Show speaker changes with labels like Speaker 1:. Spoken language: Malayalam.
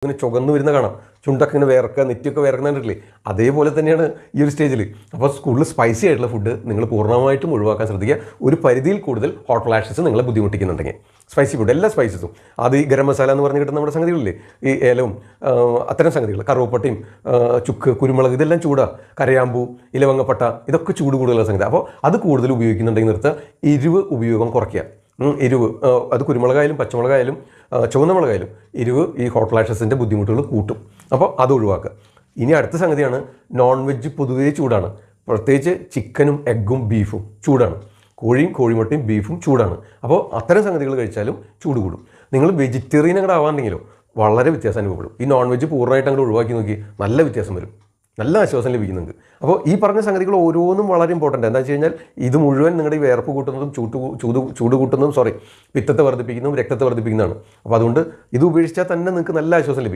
Speaker 1: ഇങ്ങനെ ചുവന്ന് വരുന്ന കാണാം, ചുണ്ടൊക്കെ ഇങ്ങനെ വേർക്കുക, നെറ്റിയൊക്കെ വേർക്കുന്നില്ലേ, അതേപോലെ തന്നെയാണ് ഈ ഒരു സ്റ്റേജിൽ. അപ്പോൾ സ്കൂളിൽ സ്പൈസി ആയിട്ടുള്ള ഫുഡ് നിങ്ങൾ പൂർണ്ണമായിട്ടും ഒഴിവാക്കാൻ ശ്രദ്ധിക്കുക. ഒരു പരിധിയിൽ കൂടുതൽ ഹോട്ട് ഫ്ലാഷസ് നിങ്ങളെ ബുദ്ധിമുട്ടിക്കുന്നുണ്ടെങ്കിൽ സ്പൈസി ഫുഡ്, എല്ലാ സ്പൈസസും, അത് ഈ ഗരം മസാല എന്ന് പറഞ്ഞ് കിട്ടുന്ന നമ്മുടെ സംഗതികളില്ലേ, ഈ ഏലവും അത്തരം സംഗതികൾ, കറുവപ്പട്ടയും ചുക്ക്, കുരുമുളക്, ഇതെല്ലാം ചൂടാണ്, കരയാമ്പൂ, ഇലവങ്ങപ്പട്ട, ഇതൊക്കെ ചൂട് കൂടുതലുള്ള സംഗതി. അപ്പോൾ അത് കൂടുതൽ ഉപയോഗിക്കുന്നുണ്ടെങ്കിൽ നിർത്തുക. എരിവ് ഉപയോഗം കുറയ്ക്കുക. എരിവ്, അത് കുരുമുളകായാലും പച്ചമുളകായാലും ചുവന്ന മുളകായാലും എരിവ് ഈ ഹോട്ട് ഫ്ലാഷസിൻ്റെ ബുദ്ധിമുട്ടുകൾ കൂട്ടും. അപ്പോൾ അത് ഒഴിവാക്കുക. ഇനി അടുത്ത സംഗതിയാണ്, നോൺ വെജ് പൊതുവേ ചൂടാണ്. പ്രത്യേകിച്ച് ചിക്കനും എഗ്ഗും ബീഫും ചൂടാണ്. കോഴിയും കോഴിമുട്ടയും ബീഫും ചൂടാണ്. അപ്പോൾ അത്തരം സംഗതികൾ കഴിച്ചാലും ചൂട് കൂടും. നിങ്ങൾ വെജിറ്റേറിയൻ അങ്ങോട്ട് ആവാണ്ടെങ്കിലോ വളരെ വ്യത്യാസം അനുഭവപ്പെടും. ഈ നോൺ വെജ് പൂർണ്ണമായിട്ട് അങ്ങോട്ട് ഒഴിവാക്കി നോക്കി നല്ല വ്യത്യാസം വരും, നല്ല ആശ്വാസം ലഭിക്കുന്നുണ്ട്. അപ്പോൾ ഈ പറഞ്ഞ സംഗതികൾ ഓരോന്നും വളരെ ഇമ്പോർട്ടൻ്റ്. എന്താ വെച്ച് കഴിഞ്ഞാൽ ഇത് മുഴുവൻ നിങ്ങളുടെ ഈ വേർപ്പ് കൂട്ടുന്നതും ചൂട് കൂട്ടുന്നതും പിത്തത്തെ വർദ്ധിപ്പിക്കുന്നതും രക്തത്തെ വർദ്ധിപ്പിക്കുന്നതാണ്. അപ്പോൾ അതുകൊണ്ട് ഇത് ഉപേക്ഷിച്ചാൽ തന്നെ നിങ്ങൾക്ക് നല്ല ആശ്വാസം ലഭിക്കും.